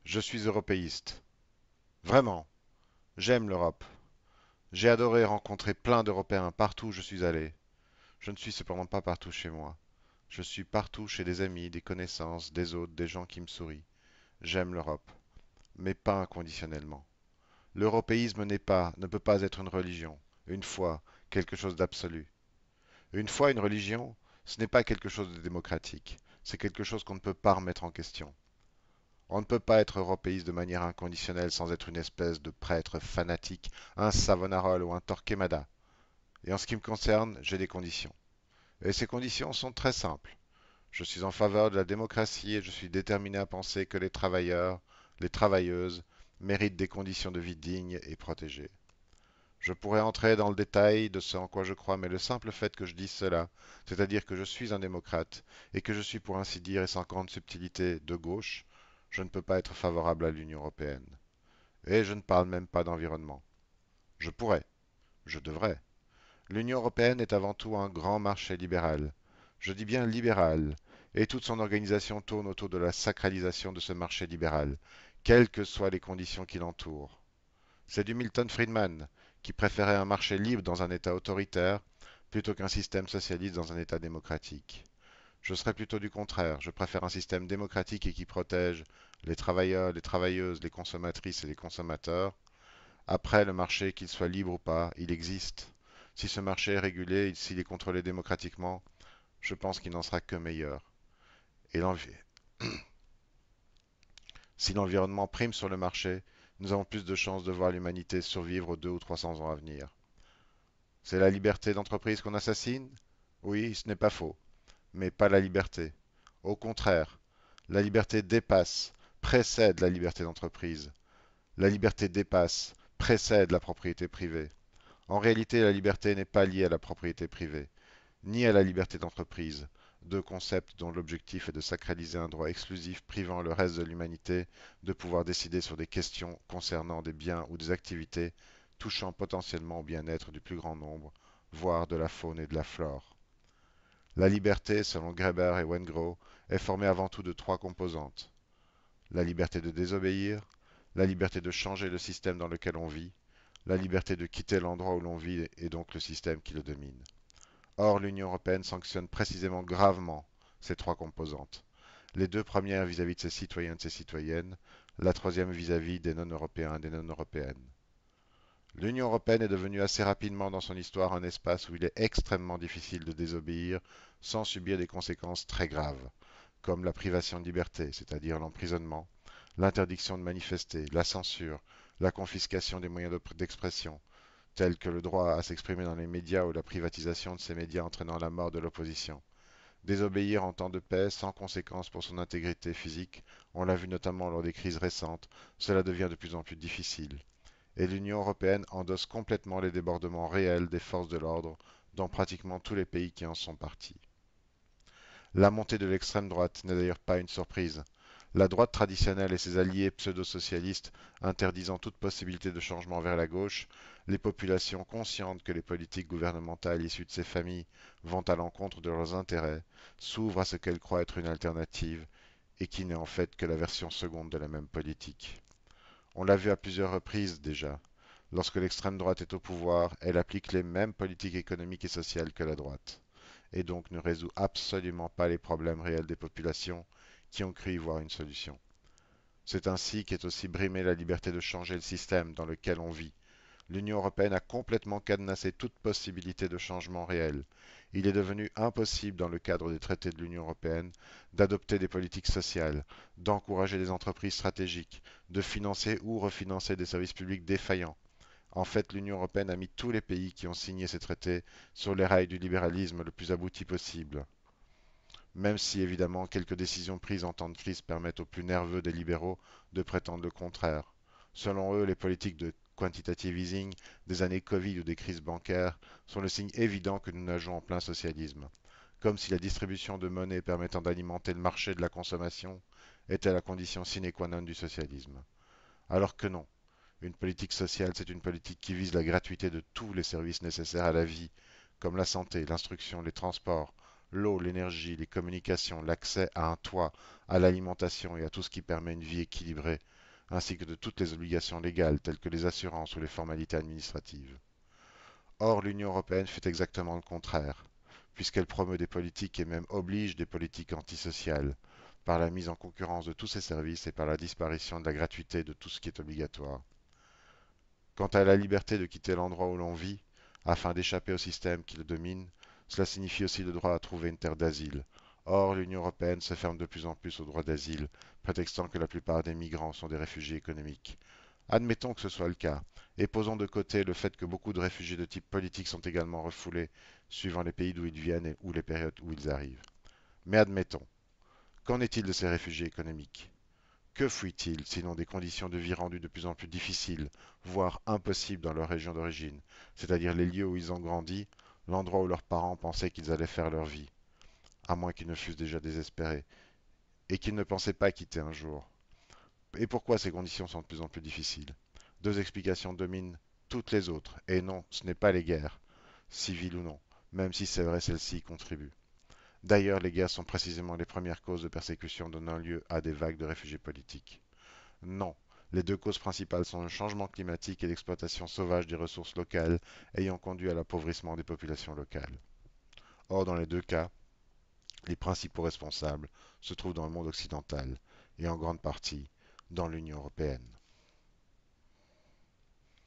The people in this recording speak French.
Je suis européiste. Vraiment, j'aime l'Europe. J'ai adoré rencontrer plein d'Européens partout où je suis allé. Je ne suis cependant pas partout chez moi. Je suis partout chez des amis, des connaissances, des autres, des gens qui me sourient. J'aime l'Europe, mais pas inconditionnellement. L'européisme ne peut pas être une religion, une foi, quelque chose d'absolu. Une foi, une religion, ce n'est pas quelque chose de démocratique. C'est quelque chose qu'on ne peut pas remettre en question. On ne peut pas être européiste de manière inconditionnelle sans être une espèce de prêtre fanatique, un Savonarola ou un Torquemada. Et en ce qui me concerne, j'ai des conditions. Et ces conditions sont très simples. Je suis en faveur de la démocratie et je suis déterminé à penser que les travailleurs, les travailleuses, méritent des conditions de vie dignes et protégées. Je pourrais entrer dans le détail de ce en quoi je crois, mais le simple fait que je dise cela, c'est-à-dire que je suis un démocrate et que je suis pour ainsi dire et sans grande subtilité de gauche, je ne peux pas être favorable à l'Union européenne. Et je ne parle même pas d'environnement. Je pourrais, je devrais. L'Union européenne est avant tout un grand marché libéral. Je dis bien libéral, et toute son organisation tourne autour de la sacralisation de ce marché libéral, quelles que soient les conditions qui l'entourent. C'est du Milton Friedman, qui préférait un marché libre dans un État autoritaire plutôt qu'un système socialiste dans un État démocratique. Je serais plutôt du contraire, je préfère un système démocratique et qui protège les travailleurs, les travailleuses, les consommatrices et les consommateurs. Après, le marché, qu'il soit libre ou pas, il existe. Si ce marché est régulé, s'il est contrôlé démocratiquement, je pense qu'il n'en sera que meilleur. Et si l'environnement prime sur le marché, nous avons plus de chances de voir l'humanité survivre aux 200 ou 300 ans à venir. C'est la liberté d'entreprise qu'on assassine? Oui, ce n'est pas faux, mais pas la liberté. Au contraire, la liberté dépasse, précède la liberté d'entreprise. La liberté dépasse, précède la propriété privée. En réalité, la liberté n'est pas liée à la propriété privée, ni à la liberté d'entreprise, deux concepts dont l'objectif est de sacraliser un droit exclusif privant le reste de l'humanité de pouvoir décider sur des questions concernant des biens ou des activités touchant potentiellement au bien-être du plus grand nombre, voire de la faune et de la flore. La liberté, selon Greber et Wengrow, est formée avant tout de trois composantes. La liberté de désobéir, la liberté de changer le système dans lequel on vit, la liberté de quitter l'endroit où l'on vit et donc le système qui le domine. Or, l'Union européenne sanctionne précisément gravement ces trois composantes. Les deux premières vis-à-vis de ses citoyens et de ses citoyennes, la troisième vis-à-vis des non-européens et des non-européennes. L'Union européenne est devenue assez rapidement dans son histoire un espace où il est extrêmement difficile de désobéir sans subir des conséquences très graves, comme la privation de liberté, c'est-à-dire l'emprisonnement, l'interdiction de manifester, la censure, la confiscation des moyens d'expression, tels que le droit à s'exprimer dans les médias ou la privatisation de ces médias entraînant la mort de l'opposition. Désobéir en temps de paix sans conséquence pour son intégrité physique, on l'a vu notamment lors des crises récentes, cela devient de plus en plus difficile. Et l'Union européenne endosse complètement les débordements réels des forces de l'ordre dans pratiquement tous les pays qui en sont partis. La montée de l'extrême droite n'est d'ailleurs pas une surprise. La droite traditionnelle et ses alliés pseudo-socialistes interdisant toute possibilité de changement vers la gauche, les populations conscientes que les politiques gouvernementales issues de ces familles vont à l'encontre de leurs intérêts, s'ouvrent à ce qu'elles croient être une alternative et qui n'est en fait que la version seconde de la même politique. On l'a vu à plusieurs reprises déjà. Lorsque l'extrême droite est au pouvoir, elle applique les mêmes politiques économiques et sociales que la droite et donc ne résout absolument pas les problèmes réels des populations qui ont cru y voir une solution. C'est ainsi qu'est aussi brimée la liberté de changer le système dans lequel on vit. L'Union européenne a complètement cadenassé toute possibilité de changement réel. Il est devenu impossible dans le cadre des traités de l'Union européenne d'adopter des politiques sociales, d'encourager des entreprises stratégiques, de financer ou refinancer des services publics défaillants. En fait, l'Union européenne a mis tous les pays qui ont signé ces traités sur les rails du libéralisme le plus abouti possible. Même si, évidemment, quelques décisions prises en temps de crise permettent aux plus nerveux des libéraux de prétendre le contraire. Selon eux, les politiques de quantitative easing des années Covid ou des crises bancaires sont le signe évident que nous nageons en plein socialisme, comme si la distribution de monnaie permettant d'alimenter le marché de la consommation était la condition sine qua non du socialisme. Alors que non. Une politique sociale, c'est une politique qui vise la gratuité de tous les services nécessaires à la vie, comme la santé, l'instruction, les transports, l'eau, l'énergie, les communications, l'accès à un toit, à l'alimentation et à tout ce qui permet une vie équilibrée, ainsi que de toutes les obligations légales telles que les assurances ou les formalités administratives. Or, l'Union européenne fait exactement le contraire, puisqu'elle promeut des politiques et même oblige des politiques antisociales, par la mise en concurrence de tous ses services et par la disparition de la gratuité de tout ce qui est obligatoire. Quant à la liberté de quitter l'endroit où l'on vit, afin d'échapper au système qui le domine, cela signifie aussi le droit à trouver une terre d'asile. Or, l'Union européenne se ferme de plus en plus au droit d'asile, prétextant que la plupart des migrants sont des réfugiés économiques. Admettons que ce soit le cas, et posons de côté le fait que beaucoup de réfugiés de type politique sont également refoulés, suivant les pays d'où ils viennent ou les périodes où ils arrivent. Mais admettons, qu'en est-il de ces réfugiés économiques? Que fuient-ils, sinon des conditions de vie rendues de plus en plus difficiles, voire impossibles dans leur région d'origine, c'est-à-dire les lieux où ils ont grandi, l'endroit où leurs parents pensaient qu'ils allaient faire leur vie, à moins qu'ils ne fussent déjà désespérés, et qu'ils ne pensaient pas quitter un jour. Et pourquoi ces conditions sont de plus en plus difficiles? Deux explications dominent toutes les autres, et non, ce n'est pas les guerres, civiles ou non, même si c'est vrai celles-ci y contribuent. D'ailleurs, les guerres sont précisément les premières causes de persécution donnant lieu à des vagues de réfugiés politiques. Non, les deux causes principales sont le changement climatique et l'exploitation sauvage des ressources locales ayant conduit à l'appauvrissement des populations locales. Or, dans les deux cas, les principaux responsables se trouvent dans le monde occidental et en grande partie dans l'Union européenne.